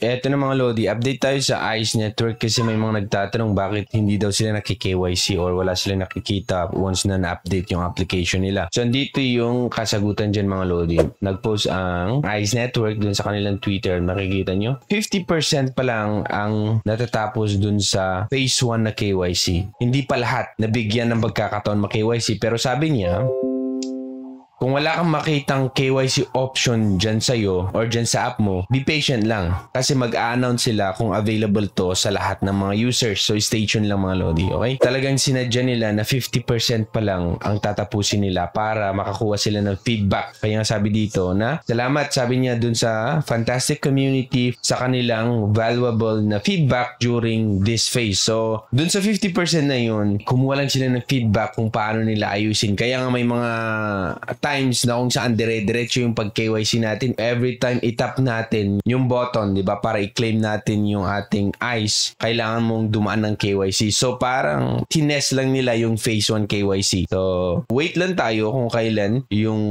eto na mga Lodi, update tayo sa ICE Network kasi may mga nagtatanong bakit hindi daw sila naki-KYC or wala sila nakikita once na na-update yung application nila. So, andito yung kasagutan dyan mga Lodi. Nag-post ang ICE Network dun sa kanilang Twitter. Makikita nyo, 50% pa lang ang natatapos dun sa phase 1 na KYC. Hindi pa lahat nabigyan ng pagkakataon ma-KYC, pero sabi niya, kung wala kang makitang KYC option dyan sa'yo or dyan sa app mo, be patient lang. Kasi mag-a-announce sila kung available to sa lahat ng mga users. So, stay tuned lang mga Lodi, okay? Talagang sinadya nila na 50% pa lang ang tatapusin nila para makakuha sila ng feedback. Kaya nga sabi dito na, salamat, sabi niya dun sa fantastic community sa kanilang valuable na feedback during this phase. So, dun sa 50% na yun, kumuha lang sila ng feedback kung paano nila ayusin. Kaya nga may mga times na kung saan dire-diretso yung pag-KYC natin. Every time itap natin yung button, di ba, para i-claim natin yung ating ICE, kailangan mong dumaan ng KYC. So, parang tines lang nila yung phase 1 KYC. So, wait lang tayo kung kailan yung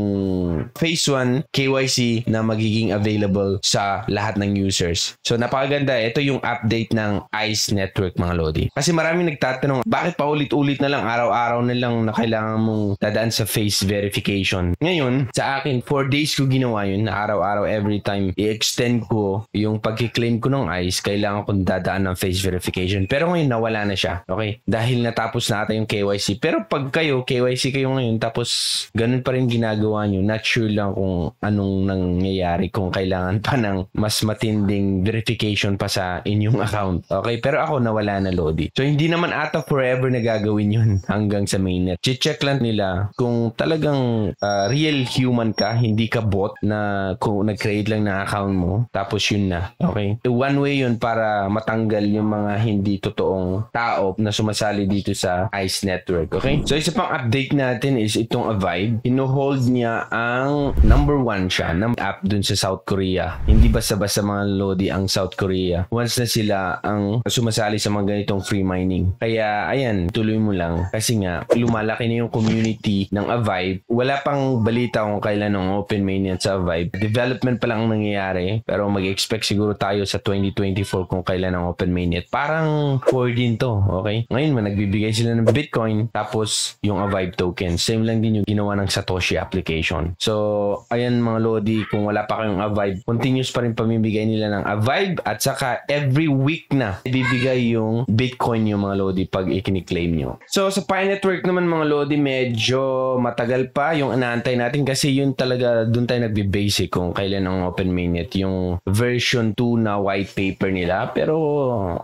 phase 1 KYC na magiging available sa lahat ng users. So, napakaganda. Ito yung update ng ICE Network, mga Lodi. Kasi maraming nagtatanong, bakit pa ulit-ulit na lang, araw-araw na lang na kailangan mong dadaan sa face verification? Ngayon, sa akin, 4 days ko ginawa yun na araw-araw every time i-extend ko yung pag-claim ko ng ICE, kailangan kong dadaan ng face verification. Pero ngayon, nawala na siya. Okay? Dahil natapos na ata yung KYC. Pero pag kayo, KYC kayo ngayon, tapos ganun pa rin ginagawa nyo, not sure lang kung anong nangyayari, kung kailangan pa ng mas matinding verification pa sa inyong account. Okay? Pero ako, nawala na, Lodi. So, hindi naman ata forever na gagawin yun hanggang sa mainnet. Check lang nila kung talagang real human ka, hindi ka bot na kung nag-create lang ng account mo, tapos yun na. Okay? One way yun para matanggal yung mga hindi totoong tao na sumasali dito sa ICE Network. Okay? So, isa pang update natin is itong Avive. Ino-hold niya ang number 1 siya ng app dun sa South Korea. Hindi basta-basta mga Lodi ang South Korea. Once na sila ang sumasali sa mga ganitong free mining. Kaya, ayan, tuloy mo lang. Kasi nga, lumalaki na yung community ng Avive. Wala pang balita kung kailan ang open mainnet sa Avive. Development pa lang ang nangyayari, pero mag-expect siguro tayo sa 2024 kung kailan ang open mainnet. Parang 4 din to, okay? Ngayon, nagbibigay sila ng Bitcoin, tapos yung Avive token. Same lang din yung ginawa ng Satoshi application. So, ayan mga Lodi, kung wala pa kayong Avive, continuous pa rin pamimigay nila ng Avive at saka every week na ibibigay yung Bitcoin yung mga Lodi pag ikini-claim nyo. So, sa Pi Network naman mga Lodi, medyo matagal pa yung inaantay natin kasi yun talaga, dun tayo nagbe-basic kung kailan ang open mainnet, yung version 2 na white paper nila. Pero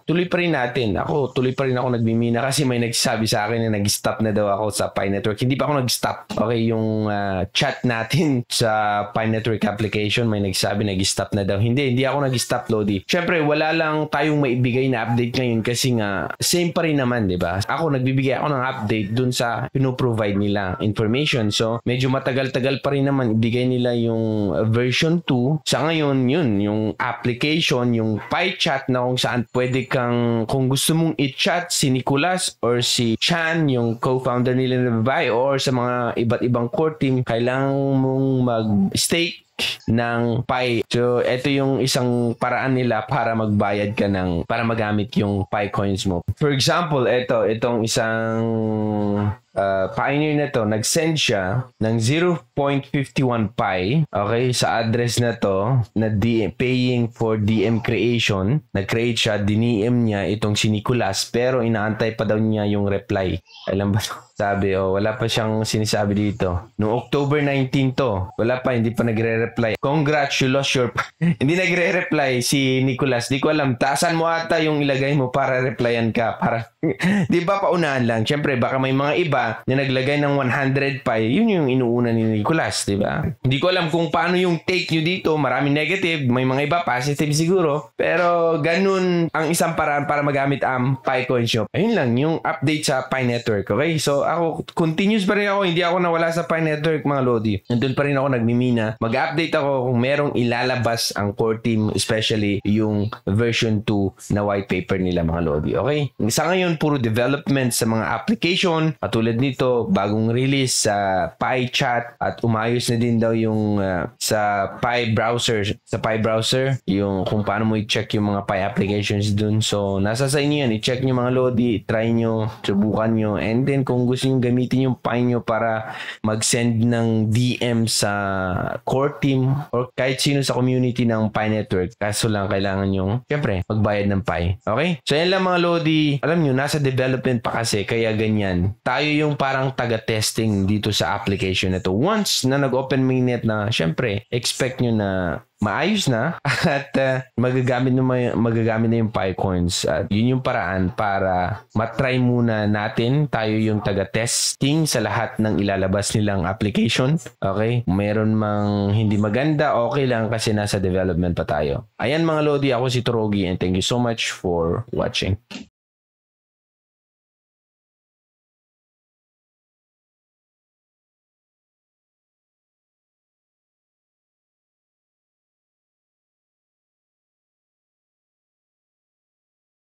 tuloy pa rin natin. Ako, tuloy pa rin ako nagmimina kasi may nagsasabi sa akin na nag-stop na daw ako sa Pi Network. Hindi pa ako nag-stop. Okay, yung chat natin sa Pi Network application, may nagsabi nag-stop na daw. Hindi ako nag-stop, Lodi. Syempre, wala lang tayong maibigay na update ngayon kasi nga, same pa rin naman, di ba? Ako, nagbibigay ako ng update dun sa pinoprovide nila information. So, medyo matagal-tagal pa rin naman ibigay nila yung version 2. Sa ngayon, yun, yung application, yung PiChat na kung saan pwede kang, kung gusto mong i-chat si Nicolas or si Chan, yung co-founder nila na babae, or sa mga iba't ibang core team, kailangan mong mag-stake ng Pi. So, ito yung isang paraan nila para magbayad ka para magamit yung Pi coins mo. For example, itong isang Pioneer na to, nag-send siya ng 0.51 Pi, okay, sa address na to, na paying for DM creation. Nag-create siya, diniem niya itong si Nicolas, pero inaantay pa daw niya yung reply. Alam ba to? Sabi, wala pa siyang sinisabi dito. Noong October 19 to, wala pa, hindi pa nagre-reply. Congrats, you lost your... Hindi nagre-reply si Nicolas. Di ko alam, taasan mo ata yung ilagay mo para replyan ka. Para... Di ba, paunahan lang. Siyempre, baka may mga iba na naglagay ng 100 Pi, yun yung inuuna ni Nicolas, di ba? Hindi ko alam kung paano yung take nyo dito. Maraming negative, may mga iba positive siguro. Pero ganun ang isang paraan para magamit ang Pi coins nyo. Ayun lang, yung update sa Pi Network, okay? So, ako, continuous pa rin ako. Hindi ako nawala sa Pi Network, mga Lodi. Nandun pa rin ako nagmimina. Mag-update ako kung merong ilalabas ang core team, especially yung version 2 na white paper nila, mga Lodi, okay? Sa ngayon, puro development sa mga application, katulad Katulad nito, bagong release sa Pi Chat at umayos na din daw yung sa Pi browser, yung kung paano mo i-check yung mga Pi applications dun. So, nasa sa inyo yan. I-check nyo mga Lodi, try nyo, subukan nyo. And then, kung gusto nyo gamitin yung Pi nyo para mag-send ng DM sa core team or kahit sino sa community ng Pi Network, kaso lang kailangan nyo, syempre, magbayad ng Pi. Okay? So, yan lang mga Lodi. Alam nyo, nasa development pa kasi, kaya ganyan. Tayo yung parang taga-testing dito sa application na to. Once na nag-open mainnet na, syempre, expect nyo na maayos na at magagamit na yung PiCoins at yun yung paraan para matry muna natin, tayo yung taga-testing sa lahat ng ilalabas nilang application. Okay? Meron mang hindi maganda, okay lang kasi nasa development pa tayo. Ayan mga Lodi, ako si Torogi and thank you so much for watching.